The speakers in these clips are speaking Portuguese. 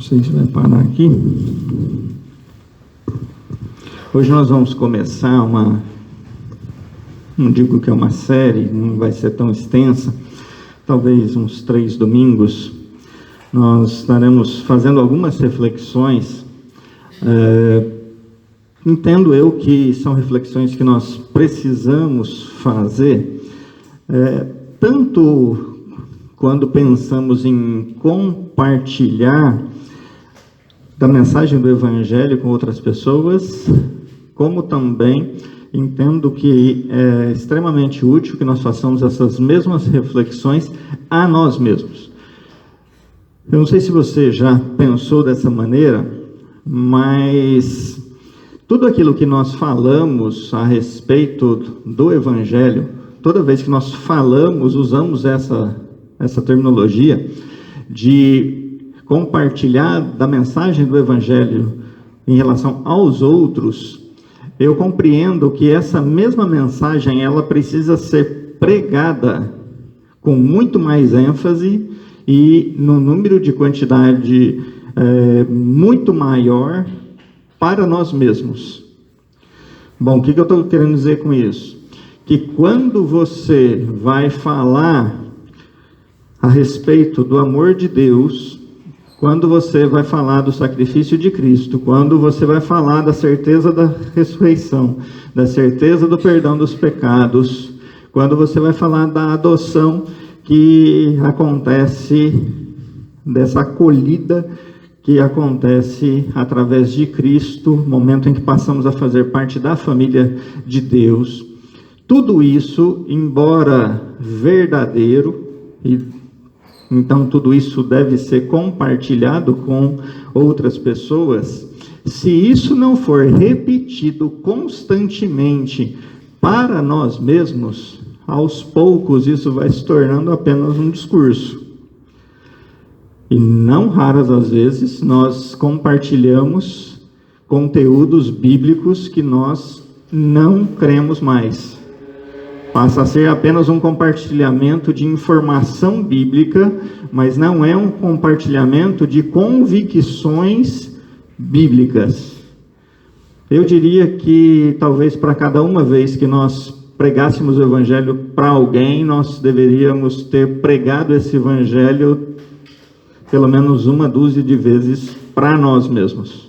sei se vai parar aqui. Hoje nós vamos começar não digo que é uma série, não vai ser tão extensa, talvez uns 3 domingos. Nós estaremos fazendo algumas reflexões. Entendo eu que são reflexões que nós precisamos fazer, tanto quando pensamos em compartilhar da mensagem do Evangelho com outras pessoas, como também entendo que é extremamente útil que nós façamos essas mesmas reflexões a nós mesmos. Eu não sei se você já pensou dessa maneira, mas tudo aquilo que nós falamos a respeito do Evangelho, toda vez que nós falamos, usamos essa terminologia de compartilhar da mensagem do Evangelho em relação aos outros, eu compreendo que essa mesma mensagem ela precisa ser pregada com muito mais ênfase e no número de quantidade muito maior para nós mesmos. Bom, o que eu estou querendo dizer com isso? Que quando você vai falar a respeito do amor de Deus, quando você vai falar do sacrifício de Cristo, quando você vai falar da certeza da ressurreição, da certeza do perdão dos pecados, quando você vai falar da adoção que acontece, dessa acolhida que acontece através de Cristo, momento em que passamos a fazer parte da família de Deus, tudo isso, embora verdadeiro, e então tudo isso deve ser compartilhado com outras pessoas, se isso não for repetido constantemente para nós mesmos, aos poucos isso vai se tornando apenas um discurso. E não raras as vezes nós compartilhamos conteúdos bíblicos que nós não cremos mais. Passa a ser apenas um compartilhamento de informação bíblica, mas não é um compartilhamento de convicções bíblicas. Eu diria que talvez para cada uma vez que nós pregássemos o Evangelho para alguém, nós deveríamos ter pregado esse Evangelho pelo menos 1 de vezes para nós mesmos.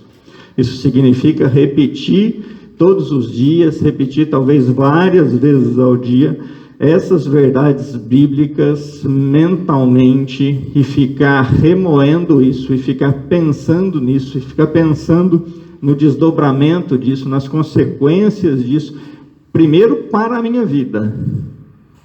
Isso significa repetir todos os dias, repetir talvez várias vezes ao dia, essas verdades bíblicas mentalmente e ficar remoendo isso, e ficar pensando nisso, e ficar pensando no desdobramento disso, nas consequências disso, primeiro para a minha vida,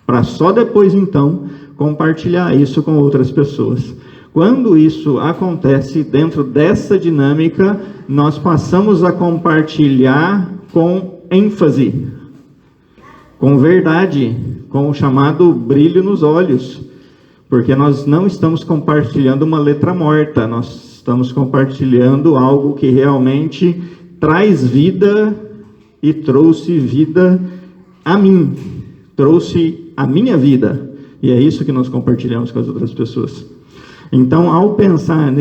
para só depois então compartilhar isso com outras pessoas. Quando isso acontece dentro dessa dinâmica, nós passamos a compartilhar com ênfase, com verdade, com o chamado brilho nos olhos, porque nós não estamos compartilhando uma letra morta, nós estamos compartilhando algo que realmente traz vida e trouxe vida a mim, trouxe a minha vida, e é isso que nós compartilhamos com as outras pessoas. Então, ao pensar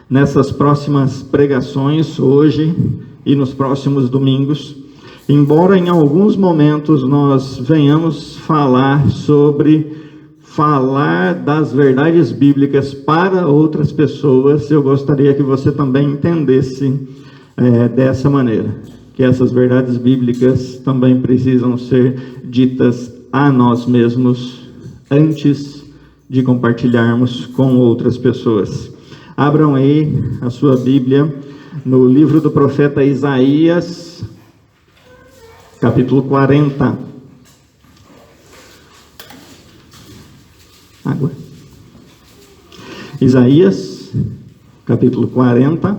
nessas próximas pregações, hoje e nos próximos domingos, embora em alguns momentos nós venhamos falar das verdades bíblicas para outras pessoas, eu gostaria que você também entendesse dessa maneira, que essas verdades bíblicas também precisam ser ditas a nós mesmos antes de compartilharmos com outras pessoas. Abram aí a sua Bíblia no livro do profeta Isaías, capítulo 40. Água. Isaías, capítulo 40.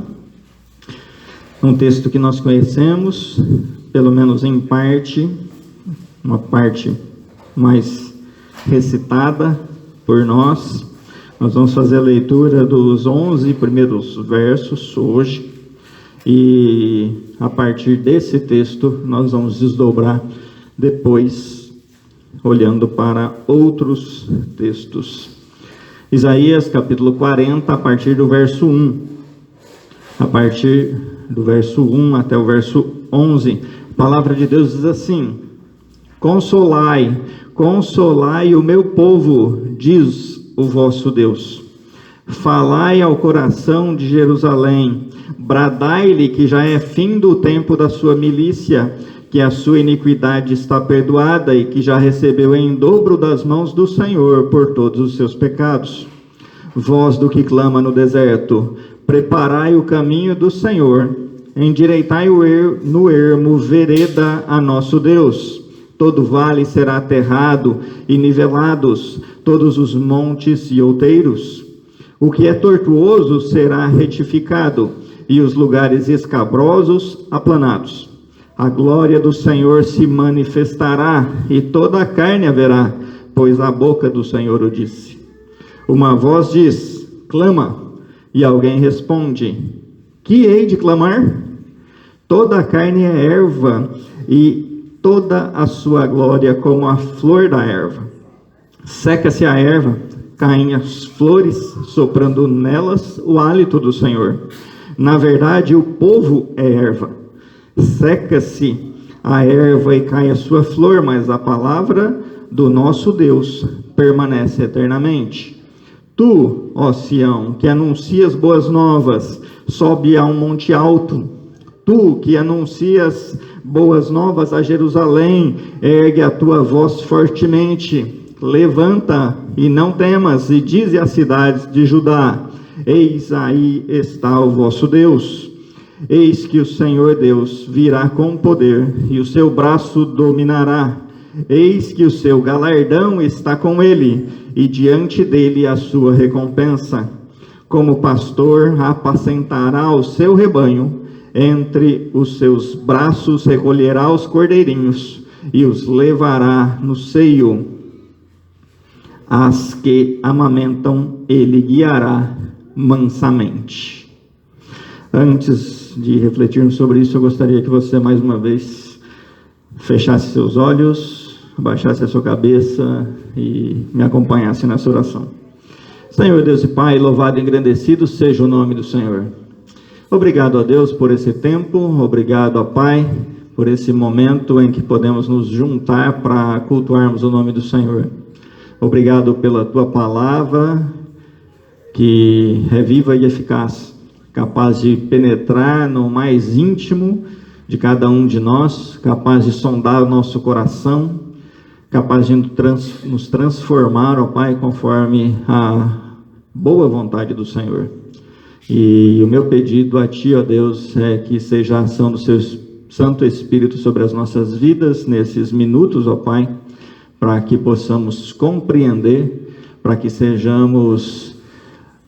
Um texto que nós conhecemos, pelo menos em parte, uma parte mais recitada por nós. Nós vamos fazer a leitura dos 11 primeiros versos hoje, e a partir desse texto nós vamos desdobrar depois, olhando para outros textos. Isaías capítulo 40, a partir do verso 1. A partir do verso 1 até o verso 11, a palavra de Deus diz assim: Consolai, consolai o meu povo, diz o vosso Deus. Falai ao coração de Jerusalém, bradai-lhe que já é fim do tempo da sua milícia, que a sua iniquidade está perdoada e que já recebeu em dobro das mãos do Senhor por todos os seus pecados. Voz do que clama no deserto, preparai o caminho do Senhor, endireitai no ermo vereda a nosso Deus. Todo vale será aterrado e nivelados, todos os montes e outeiros. O que é tortuoso será retificado, e os lugares escabrosos aplanados. A glória do Senhor se manifestará, e toda a carne a verá, pois a boca do Senhor o disse. Uma voz diz: clama, e alguém responde: que hei de clamar? Toda a carne é erva, e toda a sua glória como a flor da erva. Seca-se a erva, caem as flores, soprando nelas o hálito do Senhor. Na verdade, o povo é erva. Seca-se a erva e cai a sua flor, mas a palavra do nosso Deus permanece eternamente. Tu, ó Sião, que anuncias boas novas, sobe a um monte alto. Tu, que anuncias boas novas a Jerusalém, ergue a tua voz fortemente. Levanta e não temas, e dize às cidades de Judá: eis aí está o vosso Deus. Eis que o Senhor Deus virá com poder, e o seu braço dominará. Eis que o seu galardão está com ele, e diante dele a sua recompensa. Como pastor apacentará o seu rebanho, entre os seus braços recolherá os cordeirinhos, e os levará no seio. As que amamentam, ele guiará mansamente. Antes de refletirmos sobre isso, eu gostaria que você, mais uma vez, fechasse seus olhos, abaixasse a sua cabeça e me acompanhasse nessa oração. Senhor Deus e Pai, louvado e engrandecido seja o nome do Senhor. Obrigado a Deus por esse tempo, obrigado a Pai por esse momento em que podemos nos juntar para cultuarmos o nome do Senhor. Obrigado pela Tua Palavra, que é viva e eficaz, capaz de penetrar no mais íntimo de cada um de nós, capaz de sondar o nosso coração, capaz de nos transformar, ó Pai, conforme a boa vontade do Senhor. E o meu pedido a Ti, ó Deus, é que seja a ação do Seu Santo Espírito sobre as nossas vidas nesses minutos, ó Pai, para que possamos compreender, para que sejamos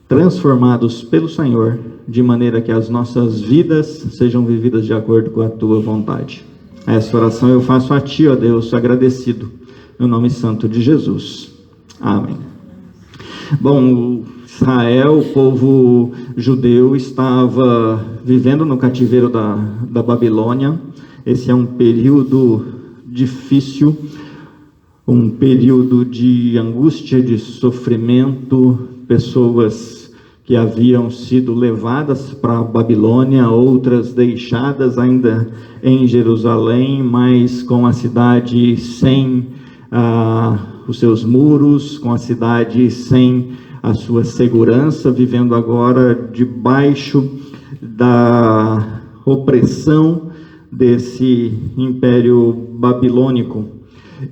transformados pelo Senhor, de maneira que as nossas vidas sejam vividas de acordo com a Tua vontade. Essa oração eu faço a Ti, ó Deus, agradecido, no nome santo de Jesus. Amém. Bom, Israel, o povo judeu, estava vivendo no cativeiro da Babilônia. Esse é um período difícil, um período de angústia, de sofrimento, pessoas que haviam sido levadas para a Babilônia, outras deixadas ainda em Jerusalém, mas com a cidade sem os seus muros, com a cidade sem a sua segurança, vivendo agora debaixo da opressão desse império babilônico.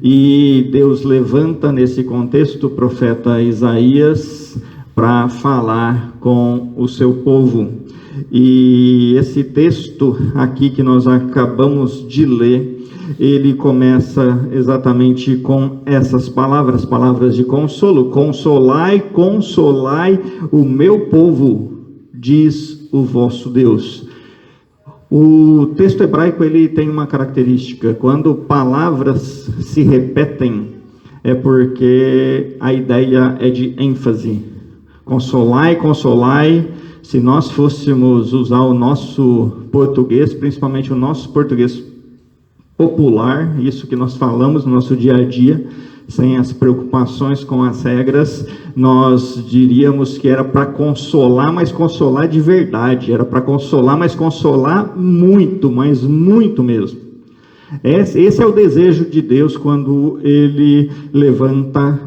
E Deus levanta nesse contexto o profeta Isaías para falar com o seu povo. E esse texto aqui que nós acabamos de ler, ele começa exatamente com essas palavras, palavras de consolo. Consolai, consolai o meu povo, diz o vosso Deus. O texto hebraico ele tem uma característica: quando palavras se repetem, é porque a ideia é de ênfase. Consolai, consolai. Se nós fôssemos usar o nosso português, principalmente o nosso português popular, isso que nós falamos no nosso dia a dia, sem as preocupações com as regras, nós diríamos que era para consolar, mas consolar de verdade, era para consolar, mas consolar muito, mas muito mesmo. Esse é o desejo de Deus quando Ele levanta,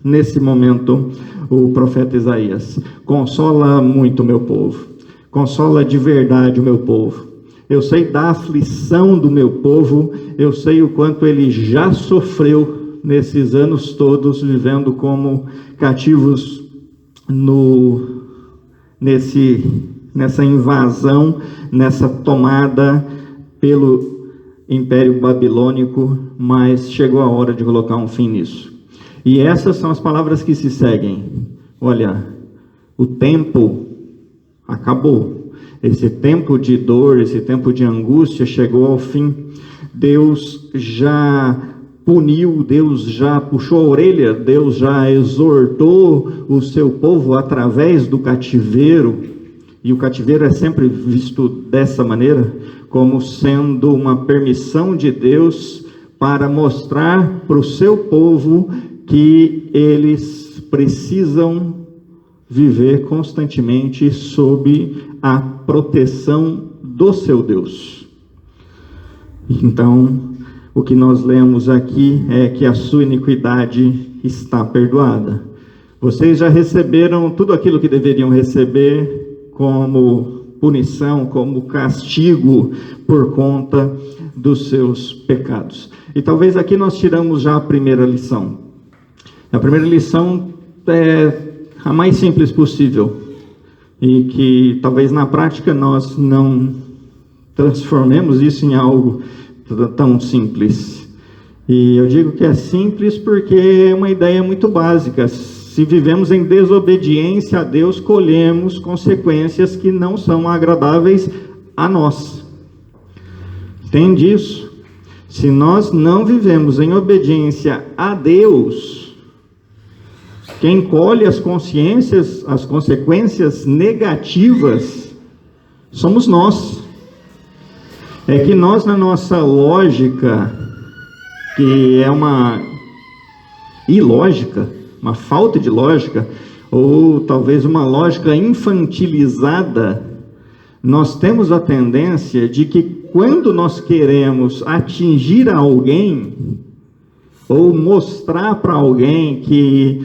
nesse momento, o profeta Isaías. Consola muito o meu povo, consola de verdade o meu povo. Eu sei da aflição do meu povo, eu sei o quanto ele já sofreu nesses anos todos, vivendo como cativos nessa invasão, nessa tomada pelo Império Babilônico, mas chegou a hora de colocar um fim nisso. E essas são as palavras que se seguem. Olha, o tempo acabou. Esse tempo de dor, esse tempo de angústia chegou ao fim. Deus já puniu, Deus já puxou a orelha, Deus já exortou o seu povo através do cativeiro. E o cativeiro é sempre visto dessa maneira, como sendo uma permissão de Deus para mostrar para o seu povo que eles precisam viver constantemente sob a proteção do seu Deus. Então, o que nós lemos aqui é que a sua iniquidade está perdoada. Vocês já receberam tudo aquilo que deveriam receber como punição, como castigo por conta dos seus pecados. E talvez aqui nós tiramos já a primeira lição. A primeira lição é a mais simples possível, e que talvez na prática nós não transformemos isso em algo tão simples. E eu digo que é simples porque é uma ideia muito básica. Se vivemos em desobediência a Deus, colhemos consequências que não são agradáveis a nós. Entende isso? Se nós não vivemos em obediência a Deus, quem colhe as consequências negativas somos nós. É que nós, na nossa lógica, que é uma ilógica, uma falta de lógica, ou talvez uma lógica infantilizada, nós temos a tendência de que quando nós queremos atingir alguém, ou mostrar para alguém que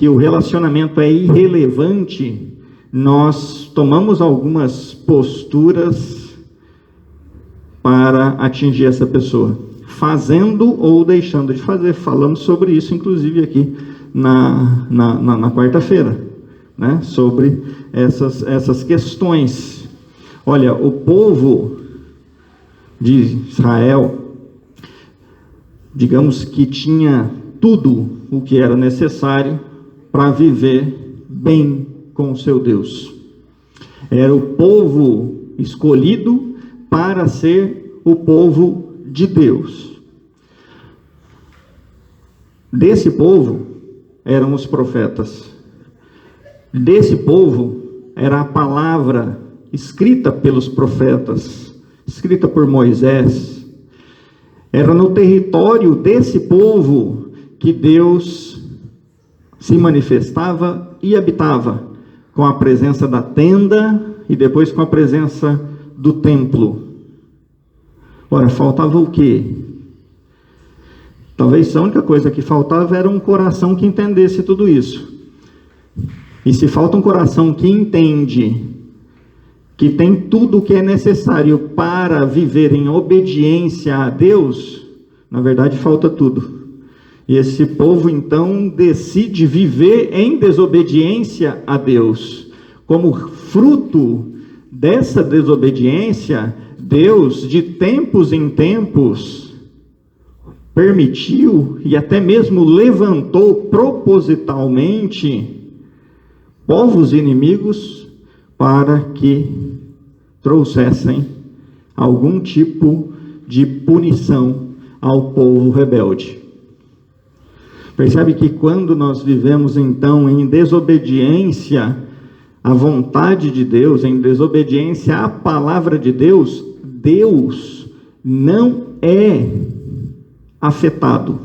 o relacionamento é irrelevante, nós tomamos algumas posturas para atingir essa pessoa, fazendo ou deixando de fazer. Falamos sobre isso, inclusive, aqui na quarta-feira, né? Sobre essas questões. Olha, o povo de Israel, digamos que tinha tudo o que era necessário para viver bem com o seu Deus. Era o povo escolhido para ser o povo de Deus. Desse povo eram os profetas. Desse povo era a palavra escrita pelos profetas, escrita por Moisés. Era no território desse povo que Deus se manifestava e habitava, com a presença da tenda e depois com a presença do templo. Ora, faltava o quê? Talvez a única coisa que faltava era um coração que entendesse tudo isso. E se falta um coração que entende que tem tudo o que é necessário para viver em obediência a Deus, na verdade falta tudo. E esse povo então decide viver em desobediência a Deus. Como fruto dessa desobediência, Deus, de tempos em tempos, permitiu e até mesmo levantou propositalmente povos inimigos para que trouxessem algum tipo de punição ao povo rebelde. Percebe que quando nós vivemos então em desobediência à vontade de Deus, em desobediência à palavra de Deus, Deus não é afetado.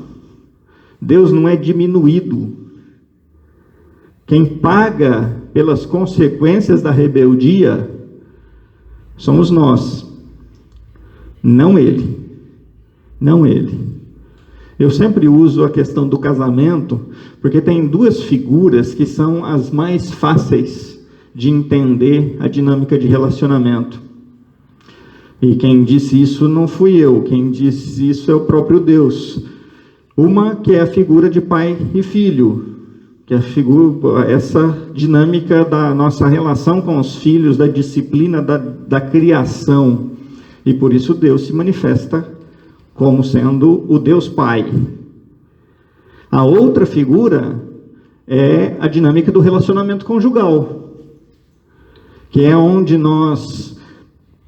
Deus não é diminuído. Quem paga pelas consequências da rebeldia somos nós, não Ele. Não Ele. Eu sempre uso a questão do casamento, porque tem duas figuras que são as mais fáceis de entender a dinâmica de relacionamento. E quem disse isso não fui eu, quem disse isso é o próprio Deus. Uma que é a figura de pai e filho, que é essa dinâmica da nossa relação com os filhos, da disciplina da criação. E por isso Deus se manifesta como sendo o Deus Pai. A outra figura é a dinâmica do relacionamento conjugal, que é onde nós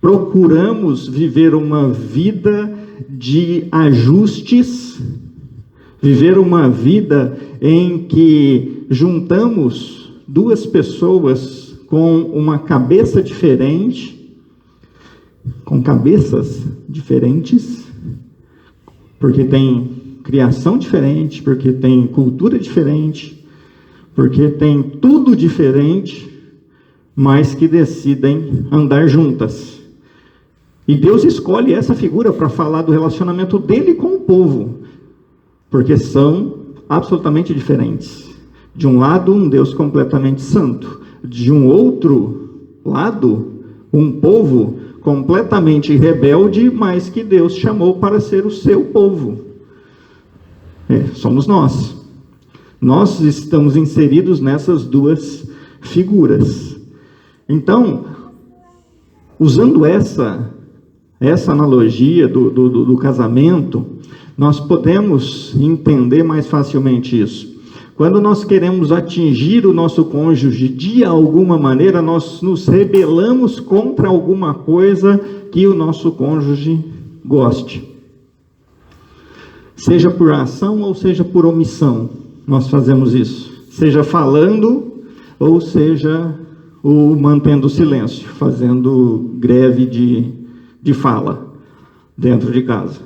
procuramos viver uma vida de ajustes, viver uma vida em que juntamos duas pessoas com uma cabeça diferente, com cabeças diferentes, porque tem criação diferente, porque tem cultura diferente, porque tem tudo diferente, mas que decidem andar juntas. E Deus escolhe essa figura para falar do relacionamento dele com o povo, porque são absolutamente diferentes. De um lado, um Deus completamente santo. De um outro lado, um povo completamente rebelde, mas que Deus chamou para ser o seu povo. Somos nós. Nós estamos inseridos nessas duas figuras. Então, usando essa analogia do casamento, nós podemos entender mais facilmente isso. Quando nós queremos atingir o nosso cônjuge de alguma maneira, nós nos rebelamos contra alguma coisa que o nosso cônjuge goste. Seja por ação ou seja por omissão, nós fazemos isso. Seja falando ou seja mantendo silêncio, fazendo greve de fala dentro de casa.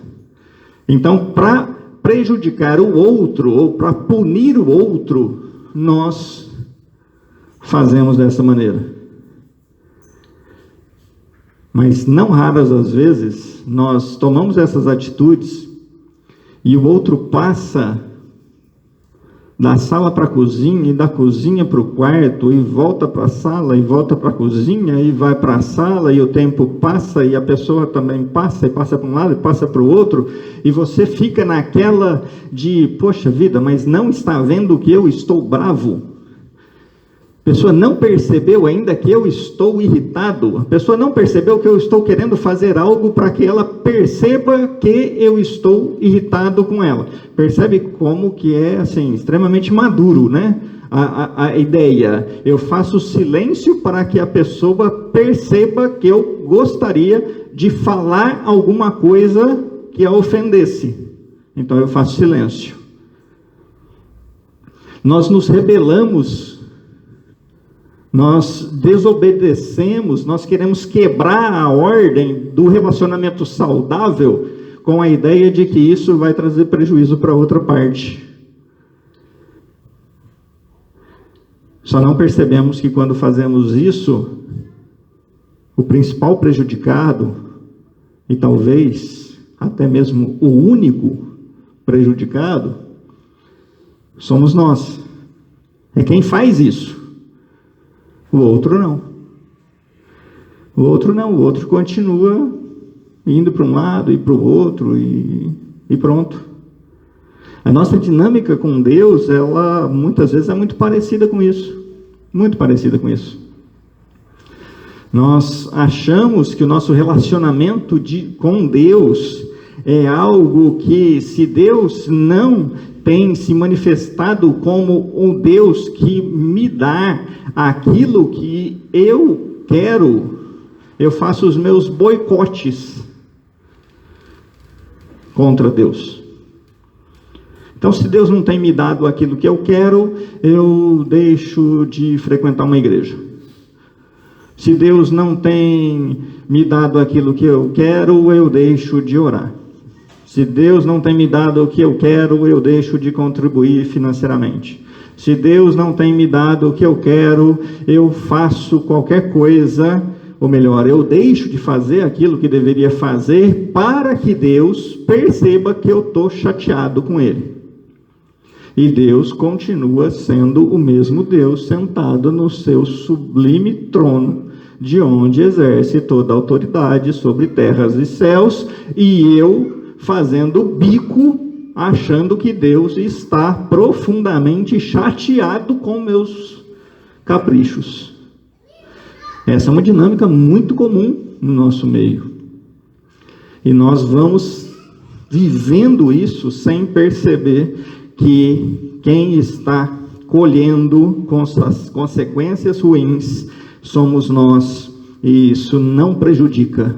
Então, para prejudicar o outro ou para punir o outro, nós fazemos dessa maneira. Mas não raras as vezes nós tomamos essas atitudes e o outro passa da sala para a cozinha e da cozinha para o quarto e volta para a sala e volta para a cozinha e vai para a sala e o tempo passa e a pessoa também passa e passa para um lado e passa para o outro e você fica naquela de, poxa vida, mas não está vendo que eu estou bravo? A pessoa não percebeu ainda que eu estou irritado. A pessoa não percebeu que eu estou querendo fazer algo para que ela perceba que eu estou irritado com ela. Percebe como que é assim, extremamente maduro, né? A ideia, eu faço silêncio para que a pessoa perceba que eu gostaria de falar alguma coisa que a ofendesse. Então eu faço silêncio. Nós nos rebelamos, nós desobedecemos, nós queremos quebrar a ordem do relacionamento saudável com a ideia de que isso vai trazer prejuízo para outra parte. Só não percebemos que quando fazemos isso, o principal prejudicado, e talvez até mesmo o único prejudicado, somos nós. É quem faz isso. O outro não. O outro não. O outro continua indo para um lado e para o outro e pronto. A nossa dinâmica com Deus, ela muitas vezes é muito parecida com isso. Muito parecida com isso. Nós achamos que o nosso relacionamento com Deus é algo que, se Deus não tem se manifestado como um Deus que me dá aquilo que eu quero, eu faço os meus boicotes contra Deus. Então, se Deus não tem me dado aquilo que eu quero, eu deixo de frequentar uma igreja. Se Deus não tem me dado aquilo que eu quero, eu deixo de orar. Se Deus não tem me dado o que eu quero, eu deixo de contribuir financeiramente. Se Deus não tem me dado o que eu quero, eu faço qualquer coisa, ou melhor, eu deixo de fazer aquilo que deveria fazer para que Deus perceba que eu estou chateado com Ele. E Deus continua sendo o mesmo Deus sentado no seu sublime trono, de onde exerce toda a autoridade sobre terras e céus, e eu fazendo bico, achando que Deus está profundamente chateado com meus caprichos. Essa é uma dinâmica muito comum no nosso meio. E nós vamos vivendo isso sem perceber que quem está colhendo com as consequências ruins somos nós, e isso não prejudica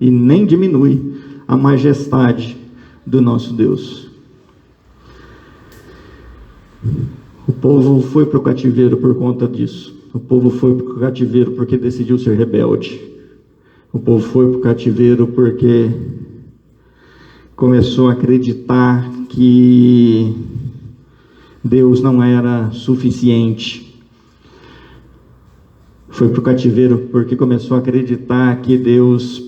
e nem diminui a majestade do nosso Deus. O povo foi para o cativeiro por conta disso. O povo foi para o cativeiro porque decidiu ser rebelde. O povo foi para o cativeiro porque começou a acreditar que Deus não era suficiente. Foi para o cativeiro porque começou a acreditar que Deus,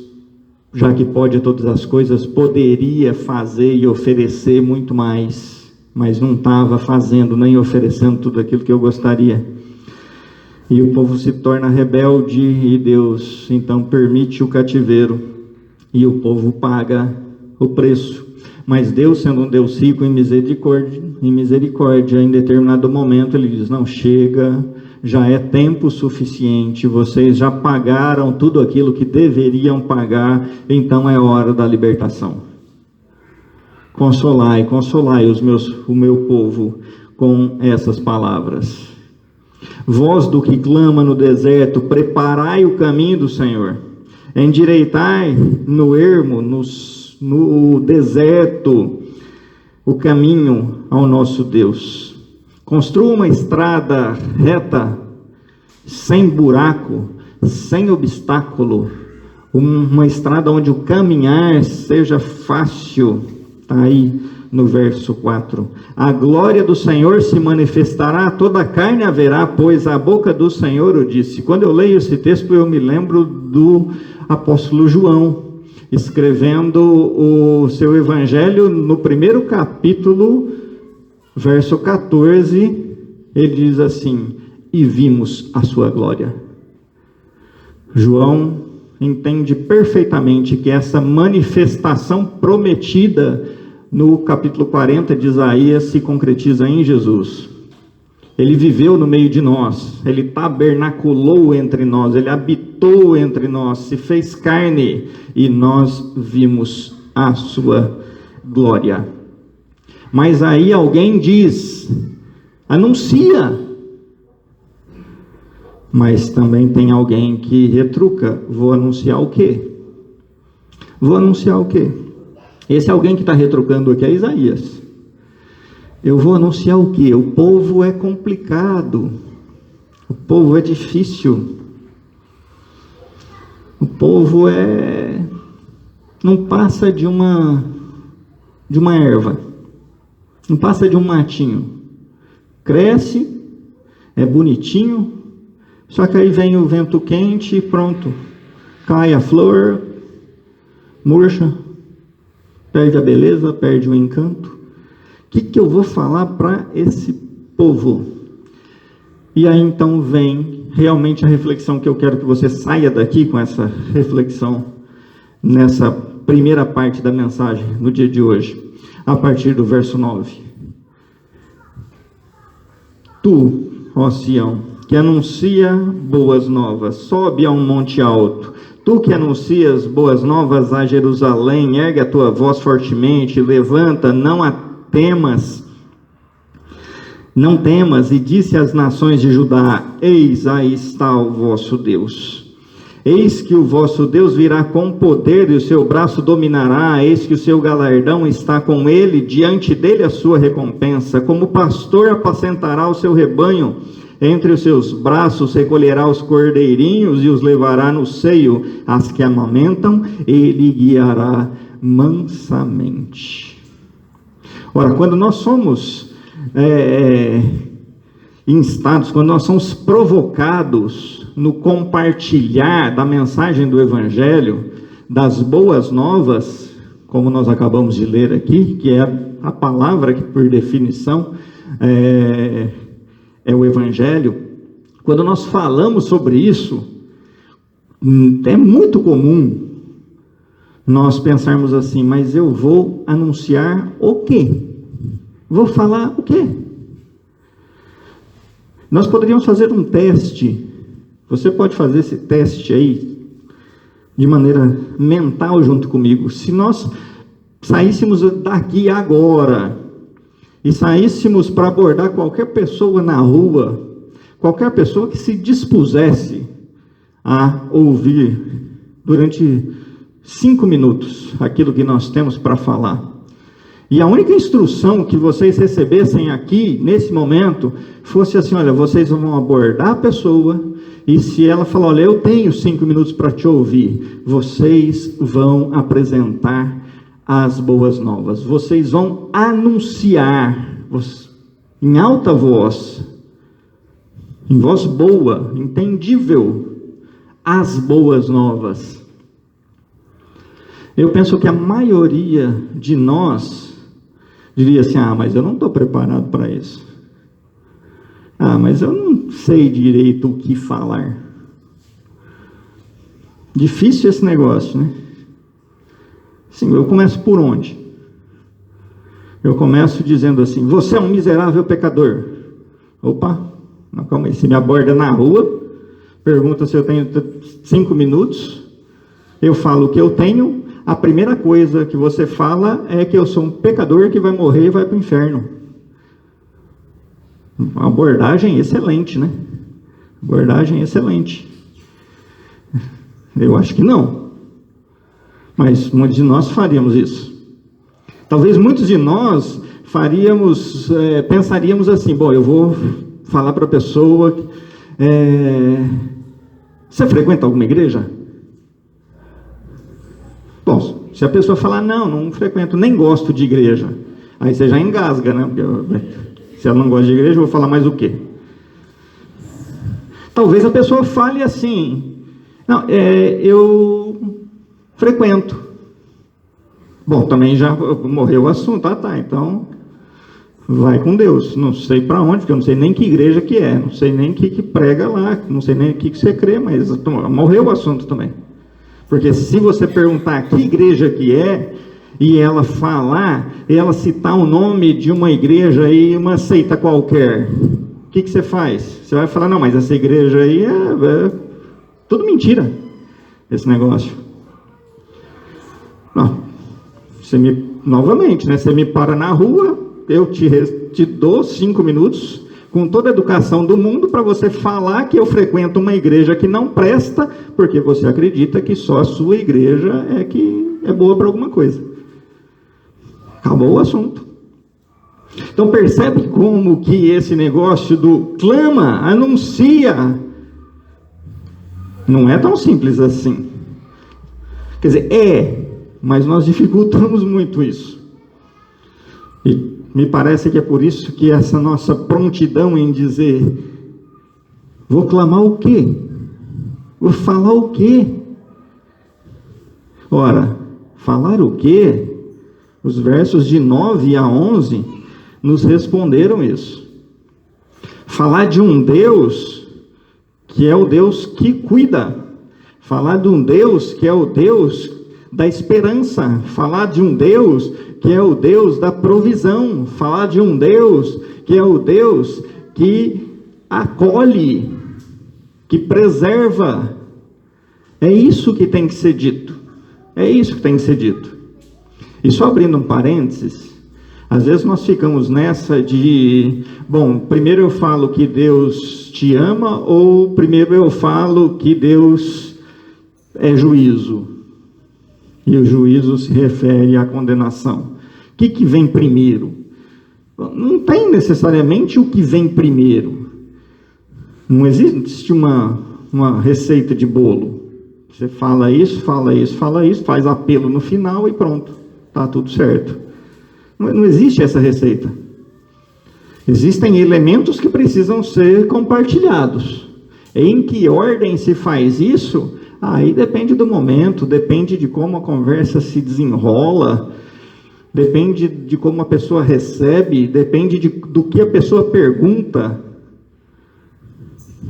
já que pode todas as coisas, poderia fazer e oferecer muito mais, mas não estava fazendo nem oferecendo tudo aquilo que eu gostaria. E o povo se torna rebelde e Deus então permite o cativeiro e o povo paga o preço. Mas Deus, sendo um Deus rico em misericórdia, em determinado momento Ele diz: não, chega, já é tempo suficiente, vocês já pagaram tudo aquilo que deveriam pagar, então é hora da libertação. Consolai o meu povo com essas palavras. Voz do que clama no deserto, preparai o caminho do Senhor, endireitai no ermo, no deserto, o caminho ao nosso Deus. Construa uma estrada reta, sem buraco, sem obstáculo, uma estrada onde o caminhar seja fácil. Está aí no verso 4. A glória do Senhor se manifestará, toda a carne haverá, pois a boca do Senhor o disse. Quando eu leio esse texto, eu me lembro do apóstolo João, escrevendo o seu evangelho no primeiro capítulo, verso 14, ele diz assim: e vimos a sua glória. João entende perfeitamente que essa manifestação prometida no capítulo 40 de Isaías se concretiza em Jesus. Ele viveu no meio de nós, Ele tabernaculou entre nós, Ele habitou entre nós, se fez carne, e nós vimos a sua glória. Mas aí alguém diz: anuncia. Mas também tem alguém que retruca: vou anunciar o quê? Vou anunciar o quê? Esse alguém que está retrucando aqui é Isaías. Eu vou anunciar o quê? O povo é complicado. O povo é difícil. O povo não passa de uma erva. Não passa de um matinho. Cresce, é bonitinho, só que aí vem o vento quente e pronto. Cai a flor, murcha, perde a beleza, perde o encanto. O que eu vou falar para esse povo? E aí então vem realmente a reflexão que eu quero que você saia daqui com essa reflexão, nessa primeira parte da mensagem, no dia de hoje, a partir do verso 9. Tu, ó Sião, que anuncia boas novas, sobe a um monte alto. Tu que anuncias boas novas a Jerusalém, ergue a tua voz fortemente, levanta, não temas, e disse às nações de Judá: eis, aí está o vosso Deus. Eis que o vosso Deus virá com poder e o seu braço dominará, eis que o seu galardão está com ele, diante dele a sua recompensa. Como pastor apacentará o seu rebanho, entre os seus braços recolherá os cordeirinhos e os levará no seio, as que amamentam, ele guiará mansamente. Ora, quando nós somos instados, quando nós somos provocados no compartilhar da mensagem do Evangelho, das boas novas, como nós acabamos de ler aqui, que é a palavra que, por definição, é o Evangelho. Quando nós falamos sobre isso, é muito comum nós pensarmos assim, mas eu vou anunciar o quê? Vou falar o quê? Nós poderíamos fazer um teste. Você pode fazer esse teste aí de maneira mental junto comigo. Se nós saíssemos daqui agora e saíssemos para abordar qualquer pessoa na rua, qualquer pessoa que se dispusesse a ouvir durante 5 minutos aquilo que nós temos para falar, e a única instrução que vocês recebessem aqui, nesse momento, fosse assim, olha, vocês vão abordar a pessoa, e se ela falar, olha, eu tenho 5 minutos para te ouvir, vocês vão apresentar as boas novas, vocês vão anunciar, em alta voz, em voz boa, entendível, as boas novas. Eu penso que a maioria de nós diria assim, mas eu não estou preparado para isso. Mas eu não sei direito o que falar. Difícil esse negócio, né? Sim, eu começo por onde? Eu começo dizendo assim, você é um miserável pecador. Opa, não, calma aí, você me aborda na rua, pergunta se eu tenho 5 minutos, eu falo o que eu tenho, a primeira coisa que você fala é que eu sou um pecador que vai morrer e vai para o inferno. Uma abordagem excelente, né? Abordagem excelente. Eu acho que não. Mas muitos de nós faríamos isso. Talvez muitos de nós pensaríamos assim, bom, eu vou falar para a pessoa, você frequenta alguma igreja? Bom, se a pessoa falar, não frequento, nem gosto de igreja, aí você já engasga, né? Porque, se ela não gosta de igreja, eu vou falar mais o quê? Talvez a pessoa fale assim, eu frequento. Bom, também já morreu o assunto, então vai com Deus, não sei para onde, porque eu não sei nem que igreja que é, não sei nem que prega lá, não sei nem o que você crê, mas morreu o assunto também. Porque se você perguntar que igreja que é, e ela falar, ela citar o nome de uma igreja e uma seita qualquer, o que você faz? Você vai falar, não, mas essa igreja aí é tudo mentira, esse negócio. Não, novamente, né, você me para na rua, eu te dou 5 minutos, com toda a educação do mundo, para você falar que eu frequento uma igreja que não presta, porque você acredita que só a sua igreja é que é boa para alguma coisa. Acabou o assunto. Então percebe como que esse negócio do clama, anuncia, não é tão simples assim. Quer dizer, mas nós dificultamos muito isso. E me parece que é por isso que essa nossa prontidão em dizer, vou clamar o quê? Vou falar o quê? Ora, falar o quê? Os versos de 9 a 11 nos responderam isso. Falar de um Deus que é o Deus que cuida. Falar de um Deus que é o Deus da esperança. Falar de um Deus que é o Deus da provisão, falar de um Deus que é o Deus que acolhe, que preserva. É isso que tem que ser dito. É isso que tem que ser dito. E só abrindo um parênteses, às vezes nós ficamos nessa de, bom, primeiro eu falo que Deus te ama, ou primeiro eu falo que Deus é juízo. E o juízo se refere à condenação. O que vem primeiro? Não tem necessariamente o que vem primeiro. Não existe uma receita de bolo. Você fala isso, fala isso, fala isso, faz apelo no final e pronto, está tudo certo. Não existe essa receita. Existem elementos que precisam ser compartilhados. Em que ordem se faz isso? Aí depende do momento, depende de como a conversa se desenrola, depende de como a pessoa recebe, depende do que a pessoa pergunta.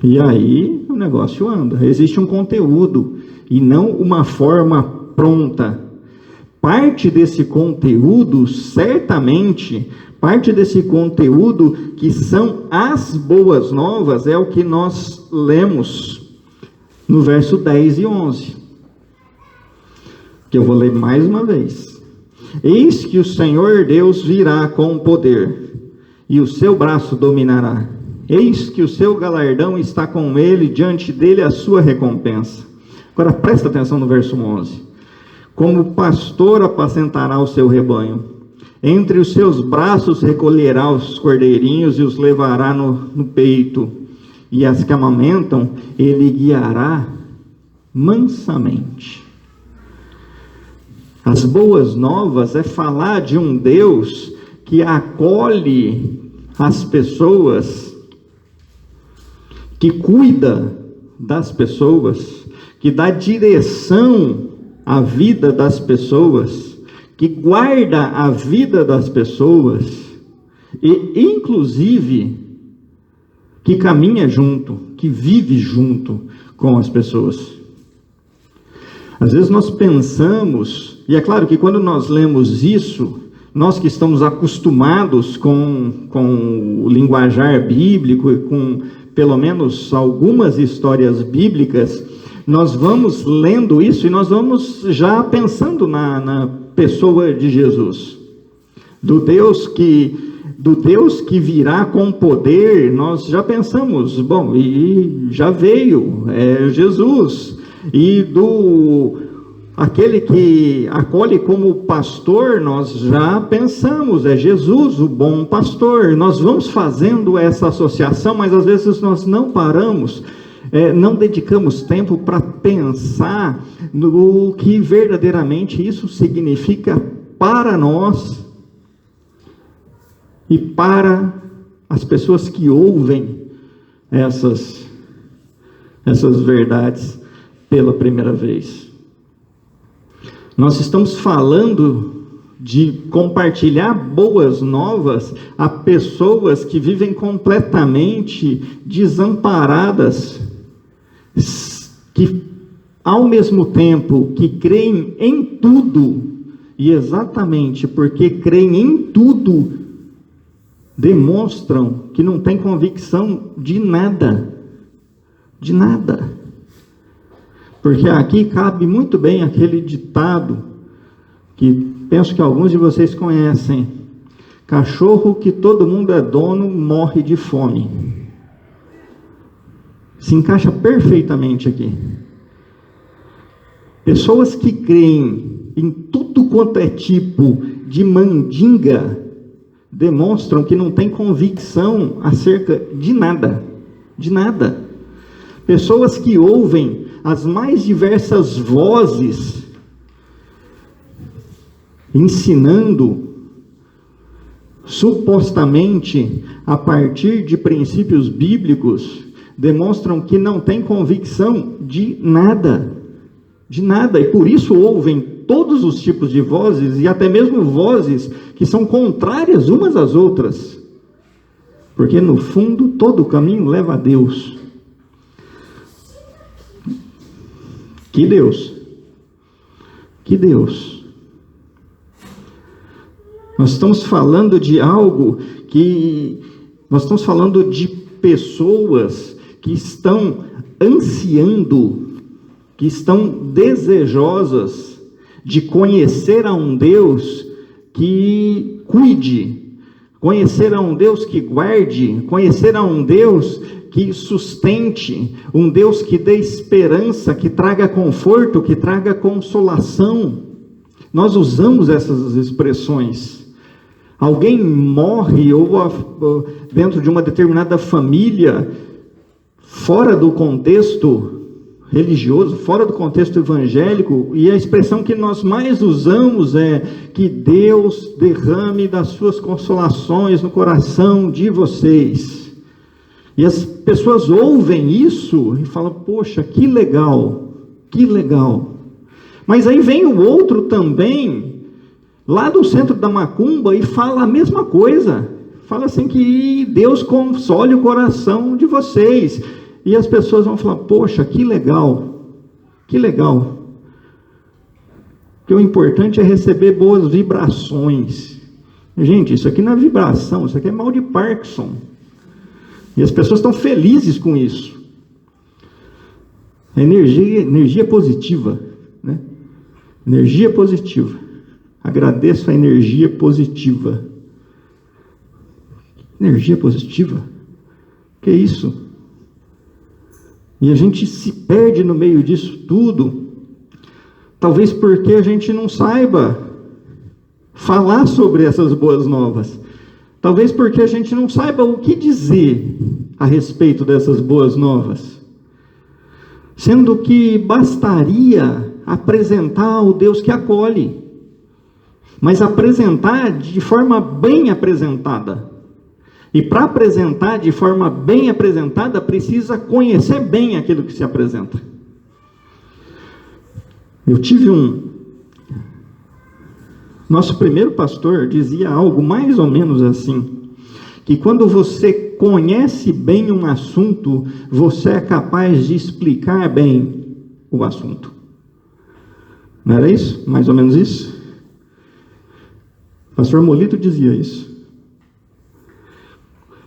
E aí o negócio anda. Existe um conteúdo e não uma forma pronta. Parte desse conteúdo, certamente, parte desse conteúdo que são as boas novas é o que nós lemos no verso 10 e 11. Que eu vou ler mais uma vez. Eis que o Senhor Deus virá com poder, e o seu braço dominará. Eis que o seu galardão está com ele, diante dele a sua recompensa. Agora presta atenção no verso 11. Como pastor apacentará o seu rebanho. Entre os seus braços recolherá os cordeirinhos e os levará no peito. E as que amamentam, ele guiará mansamente. As boas novas é falar de um Deus que acolhe as pessoas, que cuida das pessoas, que dá direção à vida das pessoas, que guarda a vida das pessoas e, inclusive, que caminha junto, que vive junto com as pessoas. Às vezes nós pensamos, e é claro que quando nós lemos isso, nós que estamos acostumados com o linguajar bíblico e com pelo menos algumas histórias bíblicas, nós vamos lendo isso e nós vamos já pensando na pessoa de Jesus. Do Deus que virá com poder, nós já pensamos, bom, e já veio, é Jesus. E aquele que acolhe como pastor, nós já pensamos, é Jesus, o bom pastor. Nós vamos fazendo essa associação, mas às vezes nós não paramos, não dedicamos tempo para pensar no que verdadeiramente isso significa para nós e para as pessoas que ouvem essas verdades pela primeira vez. Nós estamos falando de compartilhar boas novas a pessoas que vivem completamente desamparadas, que ao mesmo tempo que creem em tudo, e exatamente porque creem em tudo, demonstram que não têm convicção de nada. De nada. Porque aqui cabe muito bem aquele ditado que penso que alguns de vocês conhecem: cachorro que todo mundo é dono morre de fome. Se encaixa perfeitamente aqui. Pessoas que creem em tudo quanto é tipo de mandinga demonstram que não têm convicção acerca de nada. De nada. Pessoas que ouvem as mais diversas vozes ensinando supostamente a partir de princípios bíblicos, demonstram que não têm convicção de nada, e por isso ouvem todos os tipos de vozes, e até mesmo vozes que são contrárias umas às outras, porque no fundo todo o caminho leva a Deus. Que Deus! Que Deus! Nós estamos falando de algo nós estamos falando de pessoas que estão ansiando, que estão desejosas de conhecer a um Deus que cuide, conhecer a um Deus que guarde, conhecer a um Deus que sustente, um Deus que dê esperança, que traga conforto, que traga consolação. Nós usamos essas expressões. Alguém morre ou dentro de uma determinada família, fora do contexto religioso, fora do contexto evangélico, e a expressão que nós mais usamos é que Deus derrame das suas consolações no coração de vocês. E as pessoas ouvem isso e falam, poxa, que legal, que legal. Mas aí vem o outro também, lá do centro da macumba, e fala a mesma coisa. Fala assim que Deus console o coração de vocês. E as pessoas vão falar, poxa, que legal, que legal. Porque o importante é receber boas vibrações. Gente, isso aqui não é vibração, isso aqui é mal de Parkinson. E as pessoas estão felizes com isso. Energia positiva, né? Energia positiva. Agradeço a energia positiva. Energia positiva? Que é isso? E a gente se perde no meio disso tudo, talvez porque a gente não saiba falar sobre essas boas novas. Talvez porque a gente não saiba o que dizer a respeito dessas boas novas. Sendo que bastaria apresentar o Deus que acolhe, mas apresentar de forma bem apresentada. E para apresentar de forma bem apresentada, precisa conhecer bem aquilo que se apresenta. Eu tive Nosso primeiro pastor dizia algo mais ou menos assim, que quando você conhece bem um assunto, você é capaz de explicar bem o assunto. Não era isso? Mais ou menos isso? O pastor Molito dizia isso.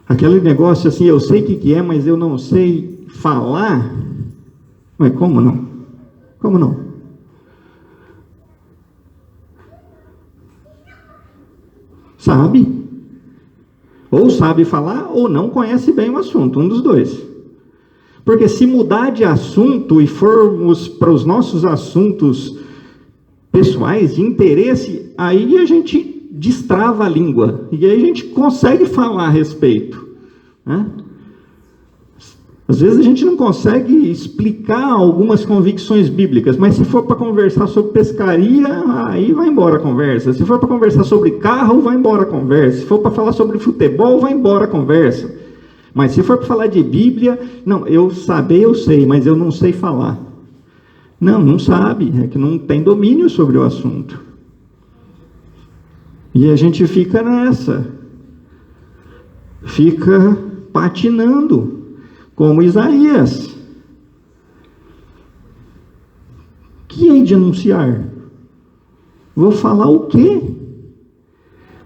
Aquele negócio assim, eu sei o que é, mas eu não sei falar. Mas como não? Como não? Sabe? Ou sabe falar, ou não conhece bem o assunto, um dos dois. Porque se mudar de assunto e formos para os nossos assuntos pessoais, de interesse, aí a gente destrava a língua, e aí a gente consegue falar a respeito, né? Às vezes a gente não consegue explicar algumas convicções bíblicas, mas se for para conversar sobre pescaria, aí vai embora a conversa. Se for para conversar sobre carro, vai embora a conversa. Se for para falar sobre futebol, vai embora a conversa. Mas se for para falar de Bíblia, não, eu sei, mas eu não sei falar. Não sabe, é que não tem domínio sobre o assunto. E a gente fica nessa, fica patinando, como Isaías. O que hei de anunciar? Vou falar o quê?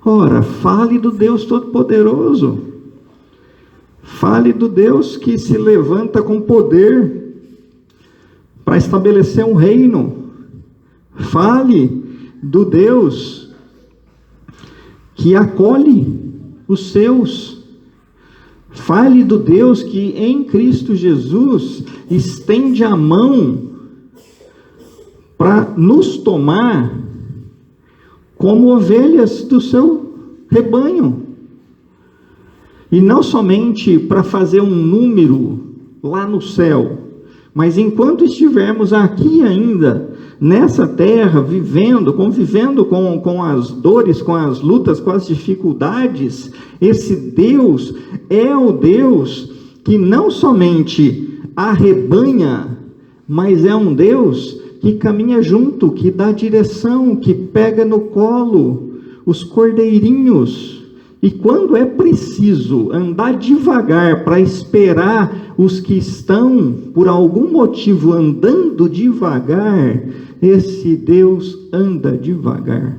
Ora, fale do Deus Todo-Poderoso. Fale do Deus que se levanta com poder para estabelecer um reino. Fale do Deus que acolhe os seus. Fale do Deus que em Cristo Jesus estende a mão para nos tomar como ovelhas do seu rebanho. E não somente para fazer um número lá no céu, mas enquanto estivermos aqui ainda, nessa terra, convivendo com as dores, com as lutas, com as dificuldades, esse Deus é o Deus que não somente arrebanha, mas é um Deus que caminha junto, que dá direção, que pega no colo os cordeirinhos. E quando é preciso andar devagar para esperar os que estão, por algum motivo, andando devagar, esse Deus anda devagar.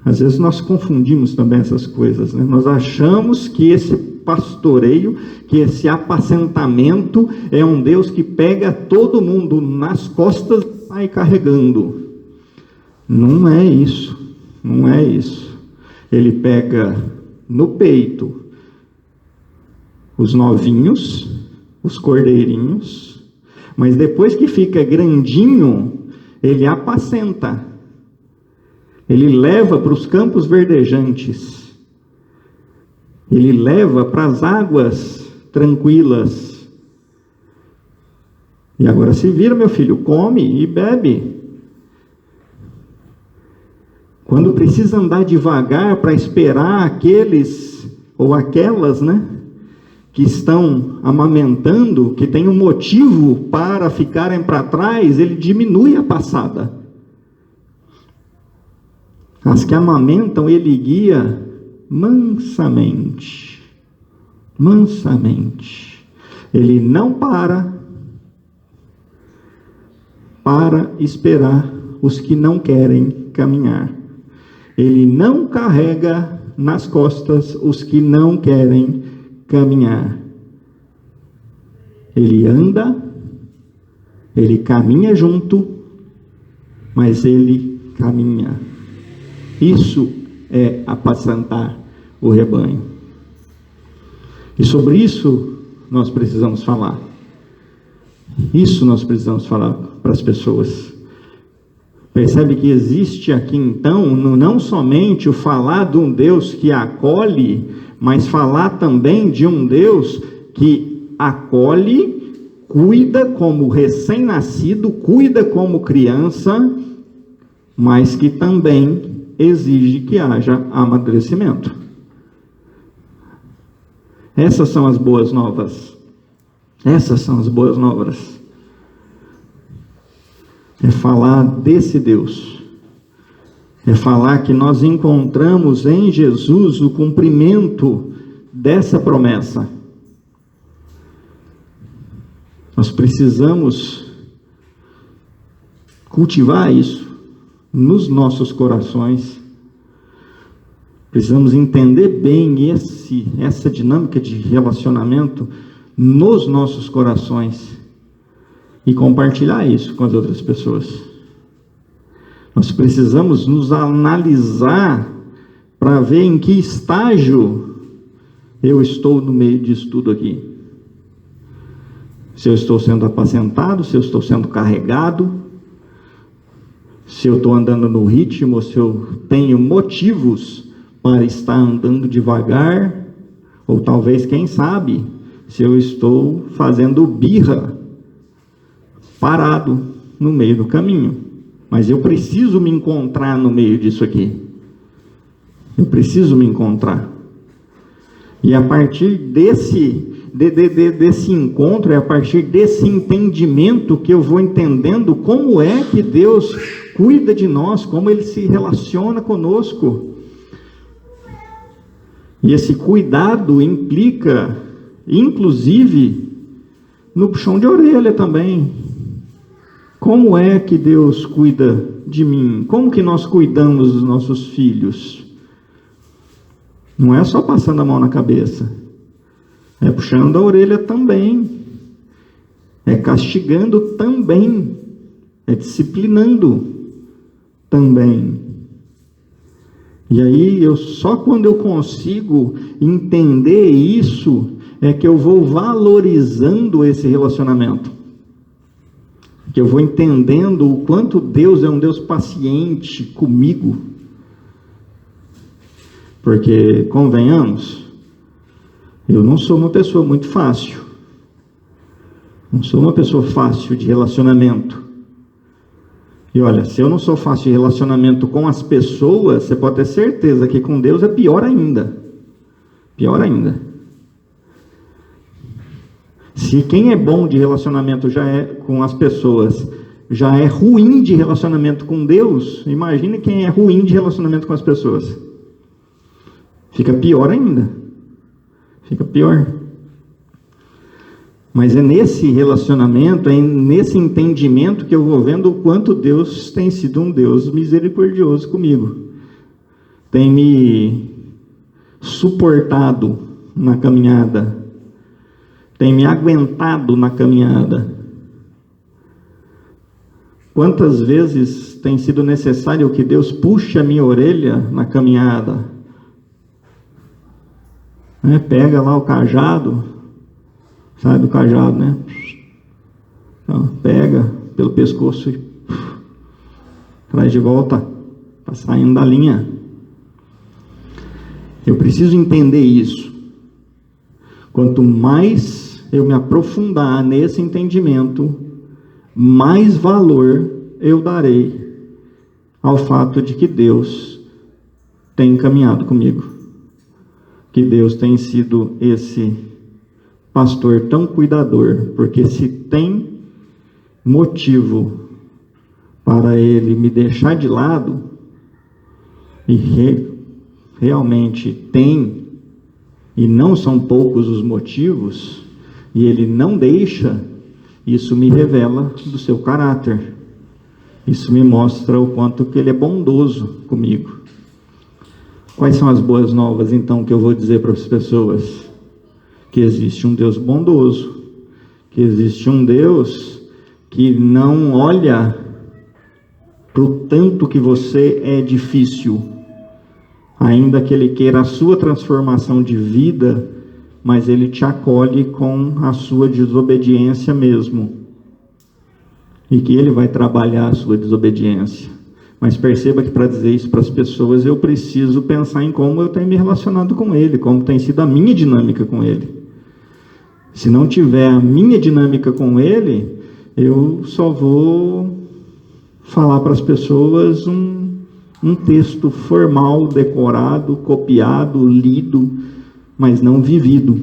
Às vezes nós confundimos também essas coisas, né? Nós achamos que esse pastoreio, que esse apacentamento é um Deus que pega todo mundo nas costas e sai carregando. Não é isso, não é isso. Ele pega no peito os novinhos, os cordeirinhos, mas depois que fica grandinho, ele apacenta. Ele leva para os campos verdejantes. Ele leva para as águas tranquilas. E agora se vira, meu filho, come e bebe. Quando precisa andar devagar para esperar aqueles ou aquelas, né, que estão amamentando, que tem um motivo para ficarem para trás, ele diminui a passada. As que amamentam, ele guia mansamente. Mansamente. Ele não para esperar os que não querem caminhar. Ele não carrega nas costas os que não querem caminhar. Ele anda, ele caminha junto, mas ele caminha. Isso é apacentar o rebanho. E sobre isso nós precisamos falar. Isso nós precisamos falar para as pessoas. Percebe que existe aqui então, não somente o falar de um Deus que acolhe, mas falar também de um Deus que acolhe, cuida como recém-nascido, cuida como criança, mas que também exige que haja amadurecimento. Essas são as boas novas. Essas são as boas novas. É falar desse Deus. É falar que nós encontramos em Jesus o cumprimento dessa promessa. Nós precisamos cultivar isso nos nossos corações. Precisamos entender bem essa dinâmica de relacionamento nos nossos corações e compartilhar isso com as outras pessoas. Nós precisamos nos analisar para ver em que estágio eu estou no meio disso tudo aqui. Se eu estou sendo apacentado, se eu estou sendo carregado, se eu estou andando no ritmo, se eu tenho motivos para estar andando devagar, ou talvez, quem sabe, se eu estou fazendo birra, parado no meio do caminho. Mas eu preciso me encontrar no meio disso aqui. Eu preciso me encontrar. E a partir desse encontro, é a partir desse entendimento que eu vou entendendo como é que Deus cuida de nós, como Ele se relaciona conosco. E esse cuidado implica, inclusive, no puxão de orelha também. Como é que Deus cuida de mim? Como que nós cuidamos dos nossos filhos? Não é só passando a mão na cabeça. É puxando a orelha também. É castigando também. É disciplinando também. E aí, só quando eu consigo entender isso, é que eu vou valorizando esse relacionamento. Que eu vou entendendo o quanto Deus é um Deus paciente comigo. Porque, convenhamos, eu não sou uma pessoa muito fácil. Não sou uma pessoa fácil de relacionamento. E olha, se eu não sou fácil de relacionamento com as pessoas, você pode ter certeza que com Deus é pior ainda. Pior ainda. Se quem é bom de relacionamento já é com as pessoas, já é ruim de relacionamento com Deus, imagine quem é ruim de relacionamento com as pessoas. Fica pior ainda. Fica pior. Mas é nesse relacionamento, é nesse entendimento que eu vou vendo o quanto Deus tem sido um Deus misericordioso comigo. Tem me suportado na caminhada. Tem me aguentado na caminhada. Quantas vezes tem sido necessário que Deus puxe a minha orelha na caminhada? Pega lá o cajado, sabe o cajado, né? Então, pega pelo pescoço e traz de volta, está saindo da linha. Eu preciso entender isso. Quanto mais eu me aprofundar nesse entendimento, mais valor eu darei ao fato de que Deus tem caminhado comigo, que Deus tem sido esse pastor tão cuidador, porque se tem motivo para Ele me deixar de lado, e realmente tem, e não são poucos os motivos, e Ele não deixa, isso me revela do seu caráter, isso me mostra o quanto que Ele é bondoso comigo. Quais são as boas novas, então, que eu vou dizer para as pessoas? Que existe um Deus bondoso, que existe um Deus que não olha para o tanto que você é difícil, ainda que Ele queira a sua transformação de vida, mas Ele te acolhe com a sua desobediência mesmo, e que Ele vai trabalhar a sua desobediência. Mas perceba que para dizer isso para as pessoas, eu preciso pensar em como eu tenho me relacionado com Ele, como tem sido a minha dinâmica com Ele. Se não tiver a minha dinâmica com Ele, eu só vou falar para as pessoas um texto formal, decorado, copiado, lido, mas não vivido.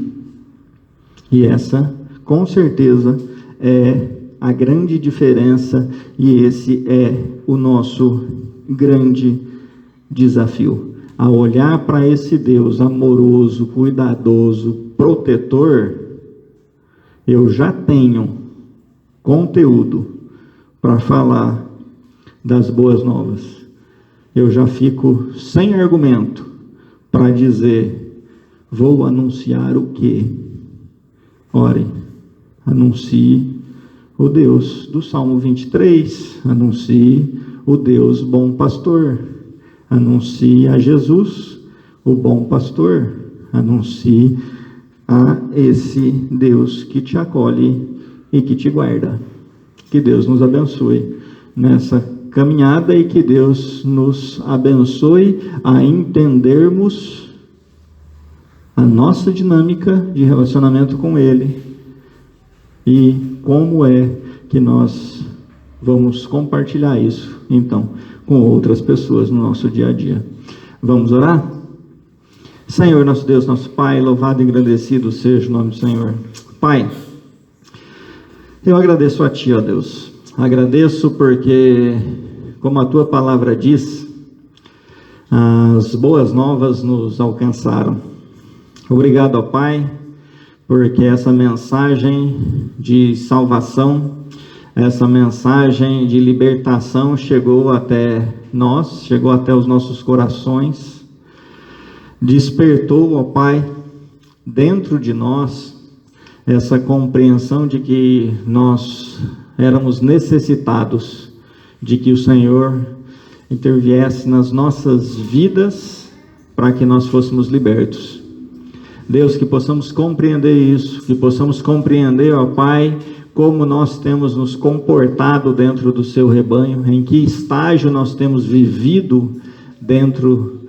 E essa, com certeza, é a grande diferença, e esse é o nosso grande desafio. A olhar para esse Deus amoroso, cuidadoso, protetor, eu já tenho conteúdo para falar das boas novas. Eu já fico sem argumento para dizer, vou anunciar o quê? Ore, anuncie o Deus do Salmo 23, anuncie o Deus bom pastor, anuncie a Jesus, o bom pastor, anuncie a esse Deus que te acolhe e que te guarda. Que Deus nos abençoe nessa caminhada e que Deus nos abençoe a entendermos a nossa dinâmica de relacionamento com Ele e como é que nós vamos compartilhar isso, então, com outras pessoas no nosso dia a dia. Vamos orar? Senhor, nosso Deus, nosso Pai, louvado e agradecido seja o nome do Senhor. Pai, eu agradeço a Ti, ó Deus. Agradeço porque, como a Tua palavra diz, as boas novas nos alcançaram. Obrigado, ó Pai, porque essa mensagem de salvação, essa mensagem de libertação chegou até nós, chegou até os nossos corações, despertou, ó Pai, dentro de nós, essa compreensão de que nós éramos necessitados de que o Senhor interviesse nas nossas vidas para que nós fôssemos libertos. Deus, que possamos compreender isso, que possamos compreender, ó Pai, como nós temos nos comportado dentro do seu rebanho, em que estágio nós temos vivido dentro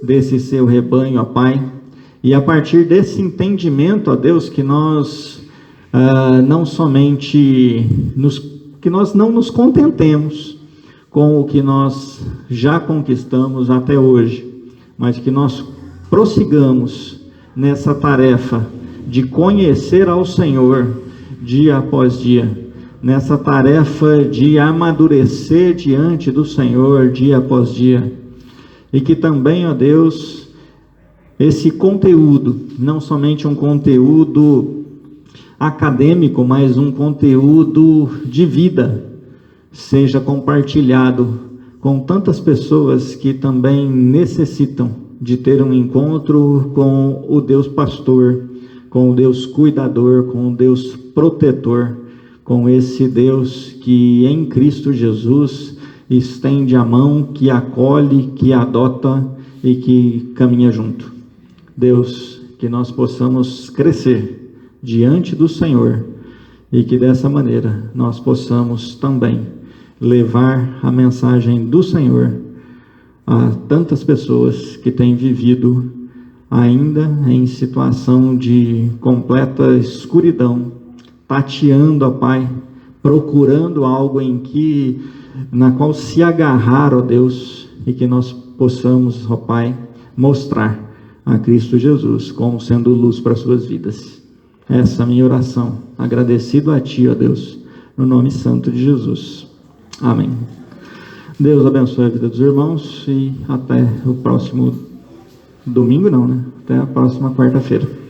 desse seu rebanho, ó Pai, e a partir desse entendimento, ó Deus, que nós não somente que nós não nos contentemos com o que nós já conquistamos até hoje, mas que nós prossigamos nessa tarefa de conhecer ao Senhor dia após dia, nessa tarefa de amadurecer diante do Senhor dia após dia, e que também, ó Deus, esse conteúdo, não somente um conteúdo acadêmico, mas um conteúdo de vida, seja compartilhado com tantas pessoas que também necessitam de ter um encontro com o Deus pastor, com o Deus cuidador, com o Deus protetor, com esse Deus que em Cristo Jesus estende a mão, que acolhe, que adota e que caminha junto. Deus, que nós possamos crescer diante do Senhor e que dessa maneira nós possamos também levar a mensagem do Senhor a tantas pessoas que têm vivido ainda em situação de completa escuridão, tateando, ó Pai, procurando algo na qual se agarrar, ó Deus, e que nós possamos, ó Pai, mostrar a Cristo Jesus como sendo luz para as suas vidas. Essa é a minha oração, agradecido a Ti, ó Deus, no nome santo de Jesus. Amém. Deus abençoe a vida dos irmãos e até o próximo domingo, não, né? Até a próxima quarta-feira.